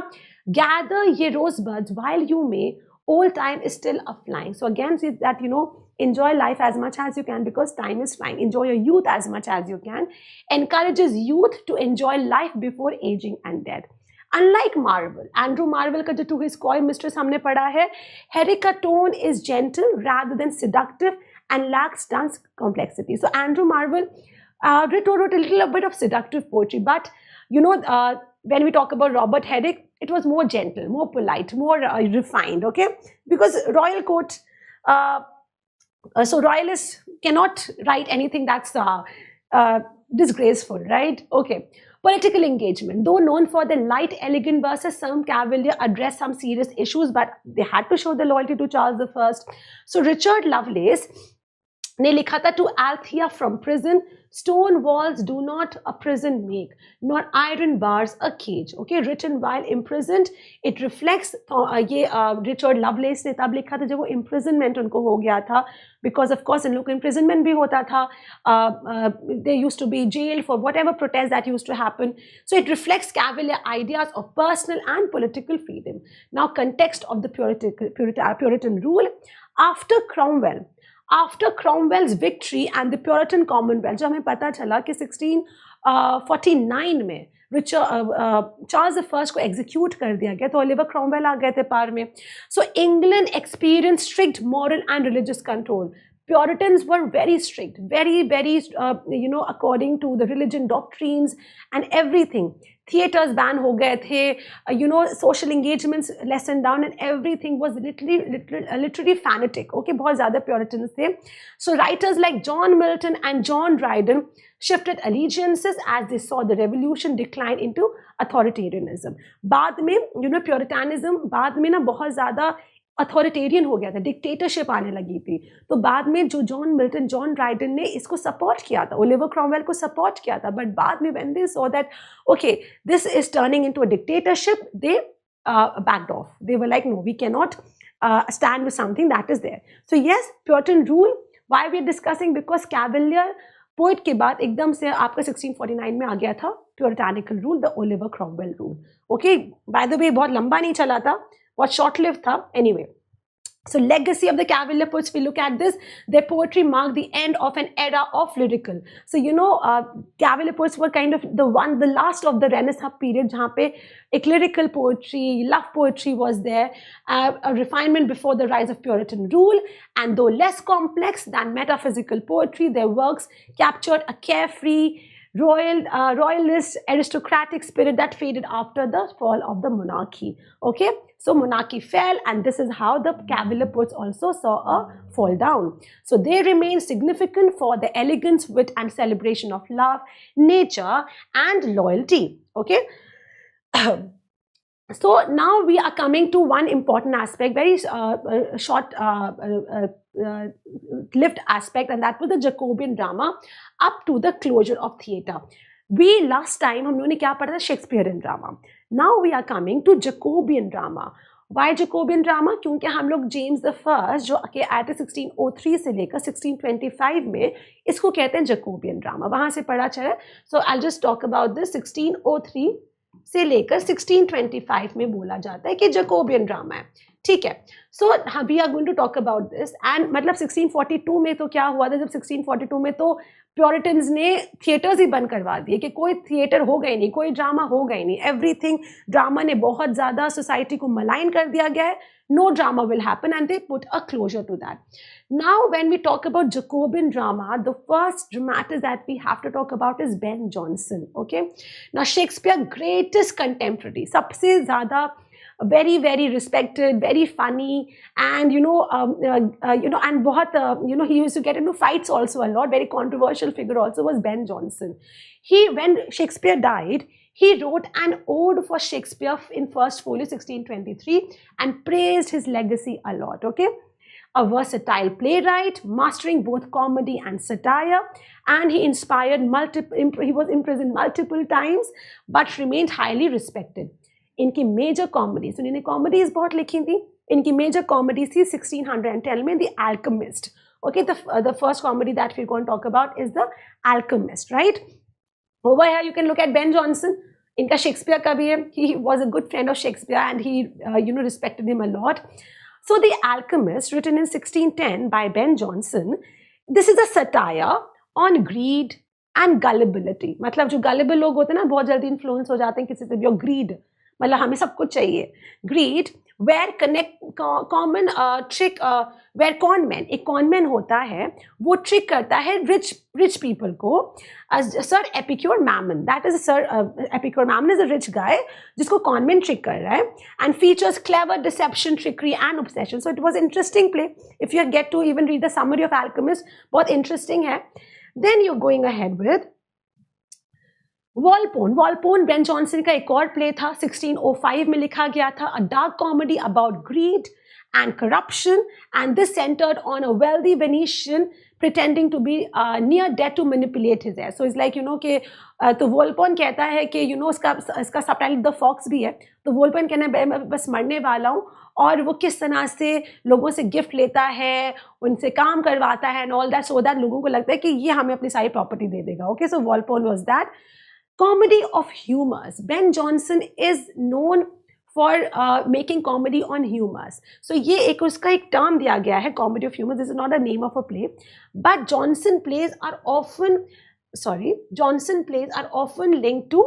gather ye rosebuds while you may, old time is still a flying. So again, see that, you know, enjoy life as much as you can because time is flying. Enjoy your youth as much as you can. Encourages youth to enjoy life before aging and death. Unlike Marvell, Andrew Marvell का जो To His Coy Mistress हमने पढ़ा है, Herrick का tone is gentle rather than seductive and lacks dense complexity. So Andrew Marvell wrote a little bit of seductive poetry, but you know, when we talk about Robert Herrick, it was more gentle, more polite, more refined. Okay, because royal court, so royalists cannot write anything that's disgraceful, right? Okay. Political engagement. Though known for their light, elegant verses, some Cavalier addressed some serious issues, but they had to show the loyalty to Charles I. So Richard Lovelace ने लिखा था, to Althea from prison, stone walls do not a prison make, nor iron bars a cage. Okay, written while imprisoned. It reflects ये Richard loveless ने तब लिखा था जब वो imprisonment उनको हो गया था, because of course इन लोग को imprisonment भी होता था. They used to be jailed for whatever protest that used to happen. So it reflects Cavalier ideas of personal and political freedom. Now, context of the Puritan rule after Cromwell. After Cromwell's victory and the Puritan Commonwealth, जो हमें पता चला कि 1649 में Charles the first को execute कर दिया गया, तो ओलिवर क्रॉमवेल आ गए थे पार में. सो England experience strict moral and religious control. Puritans were very strict, very, according to the religion doctrines and everything. Theaters ban हो गए थे, social engagements lessened down, and everything was literally fanatic. Okay, बहुत ज़्यादा Puritans थे. So writers like John Milton and John Dryden shifted allegiances as they saw the revolution decline into authoritarianism. बाद में, Puritanism बाद में ना बहुत ज़्यादा अथॉरिटेरियन हो गया था, डिक्टेटरशिप आने लगी थी. तो बाद में जो जॉन मिल्टन, जॉन ड्राइडन ने इसको सपोर्ट किया था, ओलिवर क्रॉमवेल को सपोर्ट किया था, बट बाद में when they saw that okay this is turning into a dictatorship, they backed off. They were like, no, we cannot stand with something that is there. So yes, Puritan rule, why we are discussing, because Cavalier poet के बाद एकदम से आपका 1649 में आ गया था puritanical rule, the Oliver Cromwell rule. Okay, by the way बहुत लंबा नहीं चला था, बहुत शॉर्ट लिव था. Anyway, so legacy of the Cavalier poets, we look at this, their poetry marked the end of an era of lyrical. So Cavalier poets were kind of the last of the Renaissance period, जहाँ पे एक lyrical poetry, love poetry was there, a refinement before the rise of Puritan rule, and though less complex than metaphysical poetry, their works captured a carefree, royalist, aristocratic spirit that faded after the fall of the monarchy. Okay, so monarchy fell, and this is how the Cavalier poets also saw a fall down. So they remain significant for the elegance, wit, and celebration of love, nature, and loyalty. Okay. So now we are coming to one important aspect, very short lived aspect, and that was the Jacobean drama up to the closure of theatre. We last time हम लोगों ने क्या पढ़ा था? Shakespearean drama. Now we are coming to Jacobean drama. Why Jacobean drama? क्योंकि हम लोग James the first जो कि आए थे 1603 से लेकर 1625 में, इसको कहते हैं Jacobean drama. वहाँ से पढ़ा चला. So I'll just talk about this. 1603 से लेकर 1625 में बोला जाता है कि Jacobean drama है. ठीक है. So we are going to talk about this. And मतलब 1642 में तो क्या हुआ था, जब 1642 में तो प्योरिटन्स ने थिएटर्स ही बंद करवा दिए कि कोई थिएटर हो गई नहीं, कोई ड्रामा हो गई नहीं. एवरीथिंग, ड्रामा ने बहुत ज़्यादा सोसाइटी को मलाइन कर दिया गया है. No drama will happen, and they put a closure to that. Now, when we talk about Jacobean drama, the first dramatist that we have to talk about is Ben Jonson. Okay, now Shakespeare greatest contemporary, सबसे ज़्यादा very, very respected, very funny, and and बहुत he used to get into fights also a lot. Very controversial figure also was Ben Jonson. When Shakespeare died, he wrote an ode for Shakespeare in first folio 1623 and praised his legacy a lot. Okay, a versatile playwright, mastering both comedy and satire, and he was imprisoned multiple times but remained highly respected. इनकी major comedies, इन्होंने comedies बहुत लिखी थी. इनकी major comedies थी 1610 में the alchemist. Okay, the first comedy that we going to talk about is the alchemist. Right, over here you can look at Ben Jonson. इनका Shakespeare का भी है. He was a good friend of Shakespeare and he respected him a lot. So the alchemist, written in 1610 by Ben Jonson, this is a satire on greed and gullibility. मतलब जो gullible लोग होते हैं ना, बहुत जल्दी इन्फ्लुएंस हो जाते हैं किसी से भी, और ग्रीड मतलब हमें सब कुछ चाहिए. Greed, where common trick, where conman, एक कॉनमैन होता है, वो ट्रिक करता है रिच पीपल को. Sir Epicure Mammon, that is sir Epicure Mammon is a rich guy जिसको कॉनमैन ट्रिक कर रहा है. And features clever deception, trickery and obsession. So it was interesting play. If you get to even read the summary of Alchemist, बहुत interesting है. Then you going ahead with वॉलपोन. Ben Jonson का एक और play था, 1605 में लिखा गया था, अ dark comedy about grid and corruption, and this centered on a wealthy Venetian pretending to be near death to manipulate his heir. So it's like, कि तो वोल्पोन कहता है कि इसका सबटाइटल द फॉक्स भी है, तो वोल्पोन कहना है मैं बस मरने वाला हूँ, और वो किस तरह से लोगों से गिफ्ट लेता है, उनसे काम करवाता है and all that, so that लोगों को लगता है कि ये हमें अपनी सारी प्रॉपर्टी दे देगा. Okay, so Volpone was that. Comedy of humours. Ben Jonson is known for making comedy on humors. So ये एक उसका एक term दिया गया है, comedy of humors. This is not the name of a play, but Johnson plays are often linked to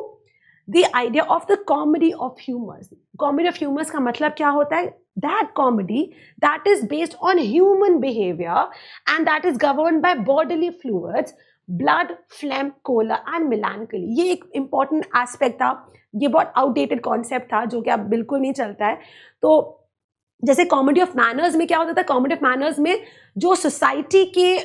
the idea of the comedy of humors. Comedy of humors का मतलब क्या होता है? That comedy that is based on human behavior and that is governed by bodily fluids, blood, phlegm, choler and melancholy. ये एक important aspect था. ये बहुत आउटडेटेड कॉन्सेप्ट था जो कि अब बिल्कुल नहीं चलता है. तो जैसे कॉमेडी ऑफ मैनर्स में क्या होता था, कॉमेडी ऑफ मैनर्स में जो सोसाइटी के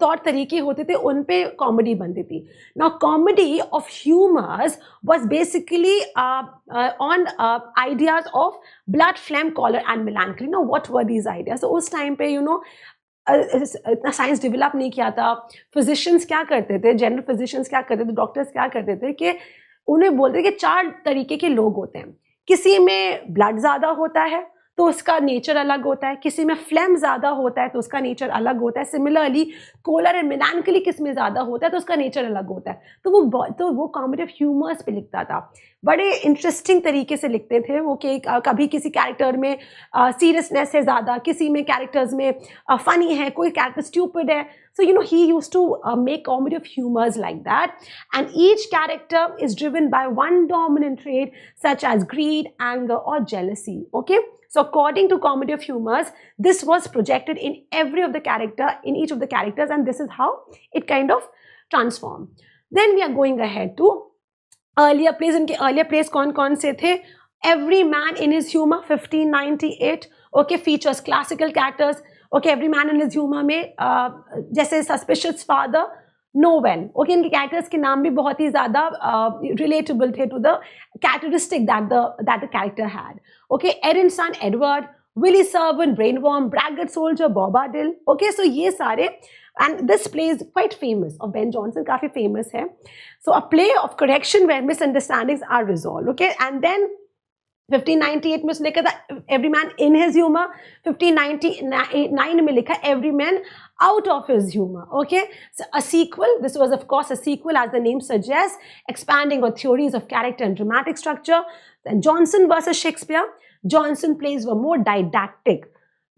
तौर तरीके होते थे उन पे कॉमेडी बनती थी. Now comedy of humours was basically on ideas of blood, phlegm, choler and melancholy. No what were these ideas? तो उस टाइम पे इतना साइंस डेवलप नहीं किया था. फिजिशियंस क्या करते थे, जनरल फिजिशियंस क्या करते थे, डॉक्टर्स क्या करते थे कि उन्हें बोलते हैं कि 4 तरीके के लोग होते हैं. किसी में ब्लड ज़्यादा होता है तो उसका नेचर अलग होता है, किसी में फ्लेम ज़्यादा होता है तो उसका नेचर अलग होता है. सिमिलरली कोलर एंड मेलांकली किस में ज़्यादा होता है तो उसका नेचर अलग होता है. तो वो कॉमेडी ऑफ ह्यूमर्स पे लिखता था. बड़े इंटरेस्टिंग तरीके से लिखते थे वो कि कभी किसी कैरेक्टर में सीरियसनेस है ज़्यादा, किसी में कैरेक्टर्स में फनी है, कोई कैरेक्टर स्टूपिड है. So he used to make comedy of humors like that, and each character is driven by one dominant trait such as greed, anger or jealousy. Okay, so according to comedy of humors, this was projected in each of the characters, and this is how it kind of transformed. Then we are going ahead to earlier plays. इनके earlier plays कौन से थे? Every Man in His Humor 1598. Okay, features classical characters. Okay, every man in his humour में जैसे suspicious father, Knowell. Okay, इनके characters के नाम भी बहुत ही ज़्यादा रिलेटेबल थे to the characteristic that the character had. Okay, Erin son, Edward, wily servant, Brainworm, braggart soldier, Bobadill. Okay, so ये सारे, and this play is quite famous of Ben Jonson, काफ़ी famous है. So a play of correction where misunderstandings are resolved. Okay, and then 1598 में उसने लिखा था every man in his humour. 1599 में लिखा every man out of his humor. Okay, so a sequel. This was of course a sequel, as the name suggests, expanding on theories of character and dramatic structure. Then Jonson versus Shakespeare. Jonson plays were more didactic.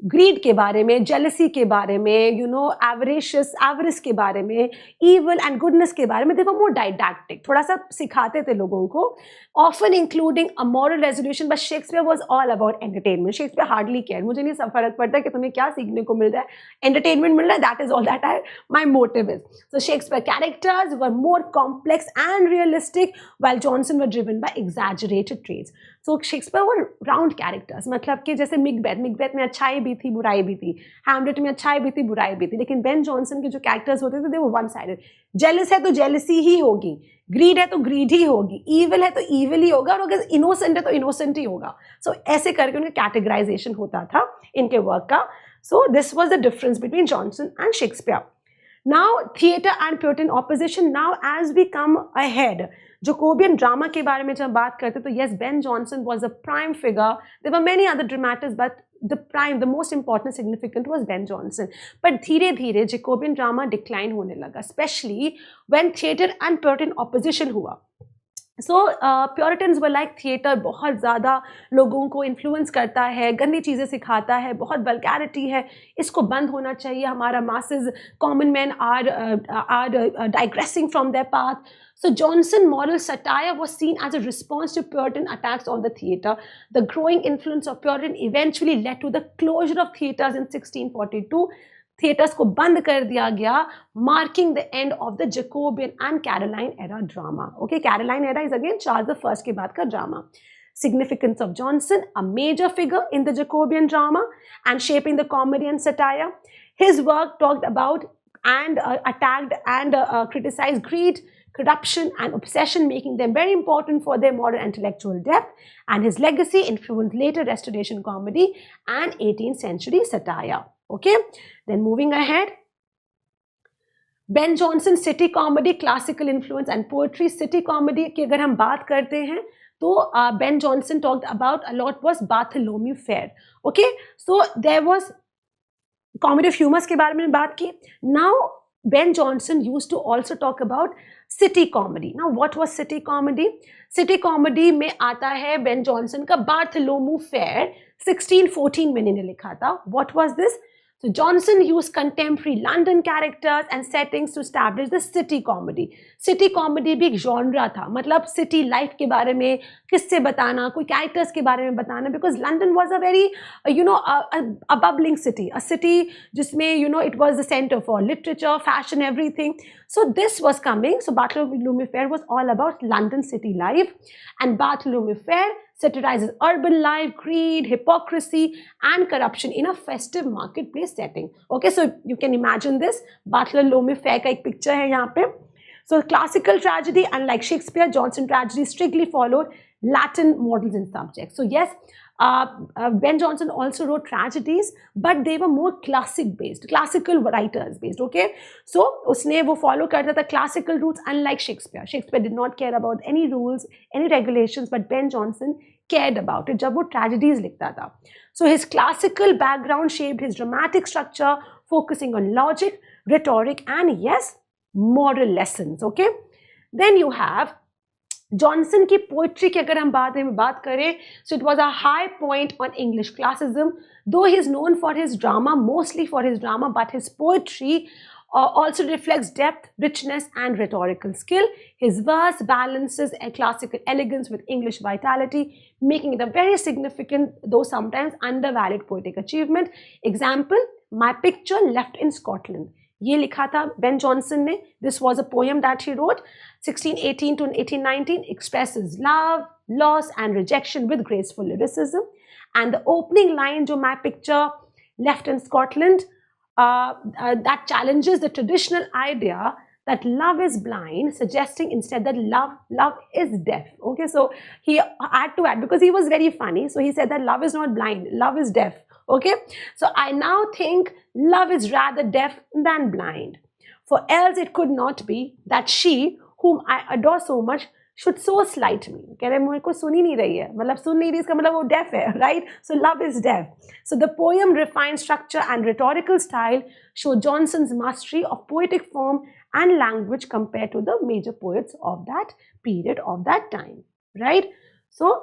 Greed के बारे में, jealousy के बारे में, avarice के बारे में, evil and goodness के बारे में. देखो मोर डाइडैक्टिक, थोड़ा सा सिखाते थे लोगों को, often including a moral resolution. But Shakespeare was all about entertainment. Shakespeare hardly care, मुझे नहीं सब फर्क पड़ता कि तुम्हें क्या सीखने को मिल रहा है, एंटरटेनमेंट मिल रहा है, that is all that I my motive is. So Shakespeare characters were more complex and realistic while Jonson were driven by exaggerated traits. So Shakespeare were round characters, मतलब कि जैसे मिकबेथ में अच्छाई भी थी, बुराई भी थी, हैमलेट में अच्छाई भी थी, बुराई भी थी. लेकिन बेन जॉनसन के जो कैरेक्टर्स होते थे वो वन साइडेड. जेलस है तो जेलसी ही होगी, ग्रीड है तो ग्रीड ही होगी, ईविल है तो ईविल ही होगा, और अगर इनोसेंट है तो इनोसेंट ही होगा. सो ऐसे करके उनका कैटेगराइजेशन होता था इनके वर्क का. So this was the difference between Johnson and Shakespeare. Now theatre and Puritan opposition. Now as we come ahead, Jacobean drama के बारे में जब बात करते तो yes, Ben Jonson was a prime figure. There were many other dramatists, but the most important, significant was Ben Jonson. But धीरे धीरे Jacobean drama decline होने लगा, especially when theatre and Puritan opposition हुआ. सो प्योरिटन्स वर लाइक थिएटर, बहुत ज़्यादा लोगों को influence करता है, गंदी चीज़ें सिखाता है, बहुत वल्गैरिटी है, इसको बंद होना चाहिए. हमारा masses, common man are digressing from their path. So Jonson moral satire was seen as a response to Puritan attacks on the theatre. The growing influence of Puritan eventually led to the closure of theatres in 1642. Theatres को बंद कर दिया गया, marking the end of the Jacobean and Caroline era drama. Okay, Caroline era is again Charles the first के बाद का drama. Significance of Jonson, a major figure in the Jacobean drama and shaping the comedy and satire. His work talked about and attacked and criticized greed, corruption and obsession, making them very important for their moral intellectual depth, and his legacy influenced later Restoration comedy and 18th century satire. Okay, then moving ahead. Ben Jonson city comedy, classical influence and poetry. City comedy की अगर हम बात करते हैं तो Ben Jonson talked about a lot was Bartholomew fair. Okay, so there was comedy of humours के बारे में बात की. Now Ben Jonson used to also talk about city comedy. Now what was city comedy? City comedy में आता है Ben Jonson का Bartholomew fair 1614 में इन्होंने लिखा था. What was this? So Johnson used contemporary London characters and settings to establish the city comedy. City comedy भी एक genre था, मतलब city life के बारे में किससे बताना, कोई characters के बारे में बताना, because London was a very, a bubbling city, a city जिसमें, it was the center for literature, fashion, everything. So this was coming. So Bartholomew Fair was all about London city life, and Bartholomew Fair satirizes urban life, greed, hypocrisy, and corruption in a festive marketplace setting. Okay, so you can imagine this. Bartholomew Fair का एक picture है यहाँ पे. So classical tragedy, unlike Shakespeare, Johnson tragedy strictly followed Latin models and subjects. So yes, Ben Jonson also wrote tragedies, but they were more classic based, classical writers based. Okay, so उसने वो follow करता था classical roots, unlike Shakespeare. Shakespeare did not care about any rules, any regulations, but Ben Jonson cared about it जब वो tragedies लिखता था. So his classical background shaped his dramatic structure, focusing on logic, rhetoric, and yes, moral lessons. Okay, then you have Jonson की poetry की अगर हम बात करें, so it was a high point on English classicism. Though he is known for his drama, mostly for his drama, but his poetry also reflects depth, richness, and rhetorical skill. His verse balances a classical elegance with English vitality, making it a very significant, though sometimes undervalued, poetic achievement. Example, My Picture Left in Scotland. ये लिखा था Ben Jonson ने. This was a poem that he wrote 1618 to 1819, expresses love, loss, and rejection with graceful lyricism. And the opening line, जो My Picture Left in Scotland, that challenges the traditional idea that love is blind, suggesting instead that love is deaf. Okay, so he had to add, because he was very funny, so he said that love is not blind, love is deaf. Okay, so I now think love is rather deaf than blind, for else it could not be that she whom I adore so much should so slight me. कह रहे मेरे को सुन ही नहीं रही है, मतलब सुन नहीं रही, इसका मतलब वो deaf है, right? So love is deaf. So the poem refined structure and rhetorical style show Johnson's mastery of poetic form and language compared to the major poets of that period, of that time, right? So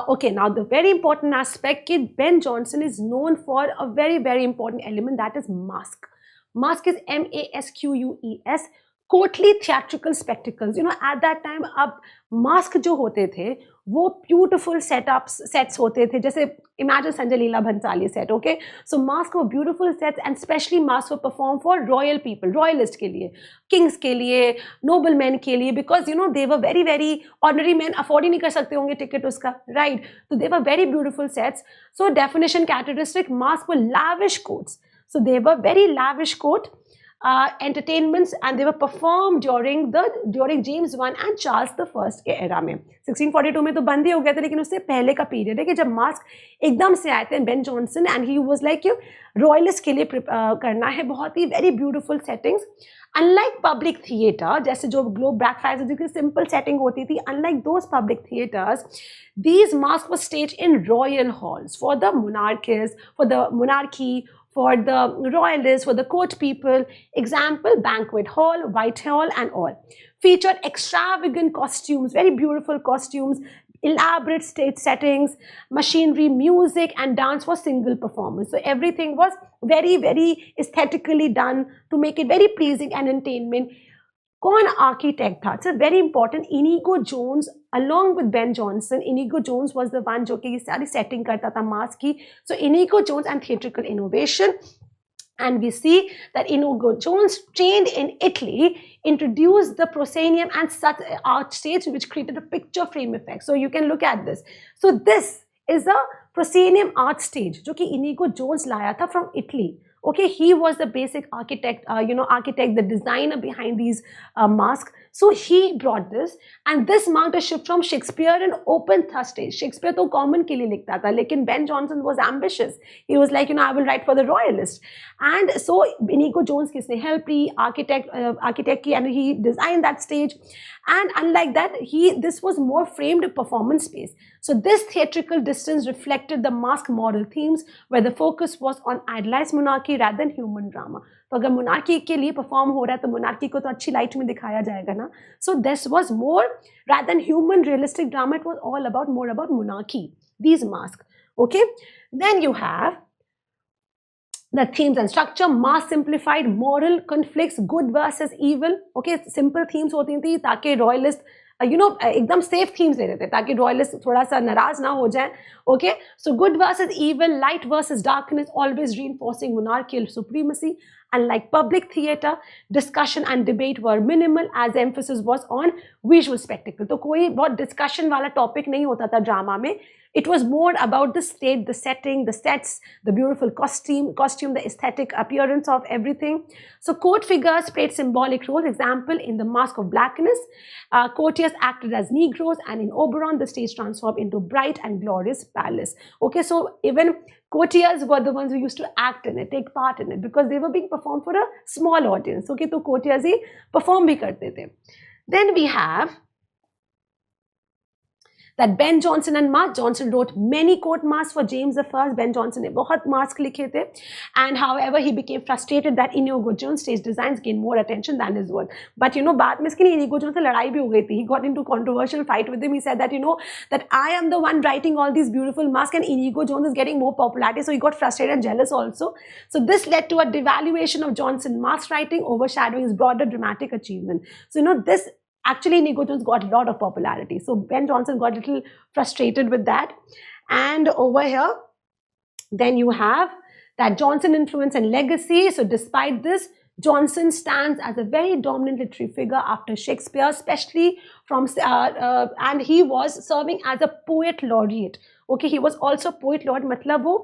okay, now the very important aspect is Ben Jonson is known for a very, very important element, that is mask. Mask is M-A-S-Q-U-E-S. Courtly theatrical spectacles. At that time, अब masque जो होते थे वो beautiful sets होते थे, जैसे imagine Sanjay Leela Bhansali set. Okay, so masque वो beautiful sets, and specially masque वो perform for royal people, royalist के लिए, किंग्स के लिए, नोबल मैन के लिए, because they were very very ordinary man afford ही नहीं कर सकते होंगे टिकट उसका, राइट? तो they were very beautiful sets. So definition characteristic, mask were lavish coats. So they were very lavish coat entertainments, and they were performed during James I and Charles the First के era में. 1642 में तो बंद ही हो गया था, लेकिन उससे पहले का पीरियड है कि जब मास्क एकदम से आए थे Ben Jonson, and he was like royalist के लिए करना है, बहुत ही very beautiful settings. Unlike public theatre, जैसे जो ग्लोब ब्लैकफ्राइडे जिसकी सिंपल सेटिंग होती थी, unlike those public theatres, these masks were staged in royal halls for the monarchies, for the monarchy, for the royalists, for the court people. Example, Banquet Hall, Whitehall, and all. Featured extravagant costumes, very beautiful costumes, elaborate stage settings, machinery, music, and dance for single performance. So everything was very, very aesthetically done to make it very pleasing and entertainment. कौन architect था? It's very important. Inigo Jones along with Ben Jonson. Inigo Jones was the one जो कि ये सारी setting करता था mask की. So Inigo Jones and theatrical innovation, and we see that Inigo Jones, trained in Italy, introduced the proscenium and such art stage, which created a picture frame effect. So you can look at this. So this is a proscenium art stage जो कि Inigo Jones लाया था from Italy. Okay, he was the basic architect, architect, the designer behind these masks. So he brought this, and this marked a shift from Shakespearean open thrust stage. Shakespeare तो common के लिए लिखता था, लेकिन Ben Jonson was ambitious. He was like, I will write for the royalists. And so Inigo Jones किसने help की, architect की, and he designed that stage. And unlike that, this was more framed performance space. So this theatrical distance reflected the mask moral themes, where the focus was on idealized monarchy rather than human drama. तो अगर monarchy के लिए perform हो रहा है तो monarchy को तो अच्छी light में दिखाया जाएगा ना. So this was more rather than human realistic drama. It was all about more about monarchy. These masks. Okay. Then you have the themes and structure, mass simplified, moral conflicts, good versus evil. Okay, simple themes होती थी ताकि royalist एकदम safe themes ले रहे थे ताकि royalist थोड़ा सा नाराज ना हो जाए. Okay, so good versus evil, light versus darkness, always reinforcing monarchical supremacy. And like public theatre, discussion and debate were minimal as emphasis was on visual spectacle. तो कोई बहुत discussion वाला topic नहीं होता था drama में. It was more about the stage, the setting, the sets, the beautiful costume, the aesthetic appearance of everything. So court figures played symbolic roles. Example, in The Mask of Blackness, courtiers acted as Negroes, and in Oberon, the stage transformed into bright and glorious palace. Okay, so even courtiers were the ones who used to act in it, take part in it, because they were being performed for a small audience. Okay, so courtiers he perform भी करते थे. Then we have that Ben Jonson and Mark Jonson wrote many court masks for James I. Ben Jonson ने बहुत mask लिखे थे, and however he became frustrated that Inigo Jones' stage designs gained more attention than his work. But बाद में इसके लिए Inigo Jones से लड़ाई भी हो गई थी. He got into controversial fight with him. He said that that I am the one writing all these beautiful masks, and Inigo Jones is getting more popularity. So he got frustrated and jealous also. So this led to a devaluation of Jonson mask writing, overshadowing his broader dramatic achievement. So this. Actually, Inigo Jones got a lot of popularity. So Ben Jonson got a little frustrated with that. And over here, then you have that Jonson influence and legacy. So despite this, Jonson stands as a very dominant literary figure after Shakespeare, especially from, and he was serving as a poet laureate. Okay, he was also poet laureate, मतलब वो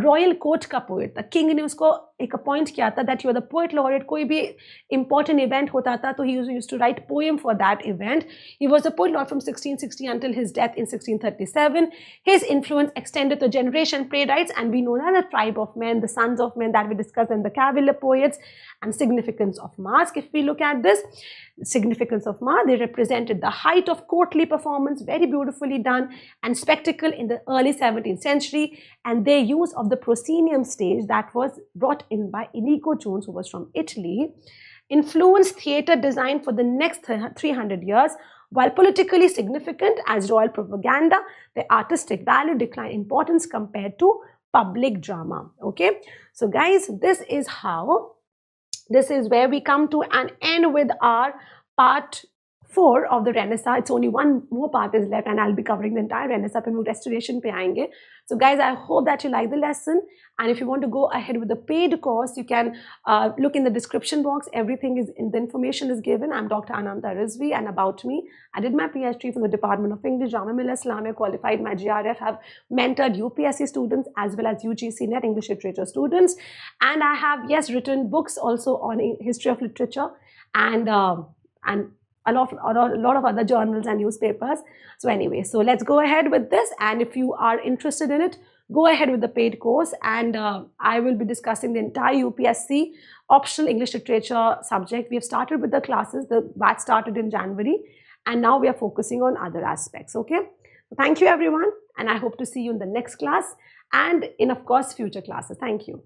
royal court का poet था. King ने उसको एक appoint किया था that you are the poet laureate. कोई भी important event होता था तो he used to write poem for that event. He was a poet laureate from 1660 until his death in 1637. His influence extended to generation playwrights, and we know that the tribe of men, the sons of men that we discussed in the Cavalier poets. And significance of mask, if we look at this, significance of mask, they represented the height of courtly performance, very beautifully done, and spectacle in the early 17th century, and their use of the proscenium stage that was brought in by Inigo Jones, who was from Italy, influenced theatre design for the next 300 years. While politically significant as royal propaganda, the artistic value declined importance compared to public drama. Okay, so guys, this is where we come to an end with our part 4 of the Renaissance. It's only one more part is left, and I'll be covering the entire Renaissance. Then restoration pe aayenge. So guys, I hope that you like the lesson, and if you want to go ahead with the paid course, you can look in the description box. Everything is in the information is given. I'm Dr. Anamta Rizvi, and about me, I did my PhD from the Department of English, Jamia Millia Islamia, qualified my GRF, have mentored UPSC students as well as UGC NET English Literature students, and I have written books also on history of literature and a lot of other journals and newspapers. So anyway, so let's go ahead with this, and if you are interested in it, go ahead with the paid course, and I will be discussing the entire UPSC optional English literature subject. We have started with the classes. The batch started in January, and now we are focusing on other aspects. Okay, so thank you everyone, and I hope to see you in the next class and in, of course, future classes. Thank you.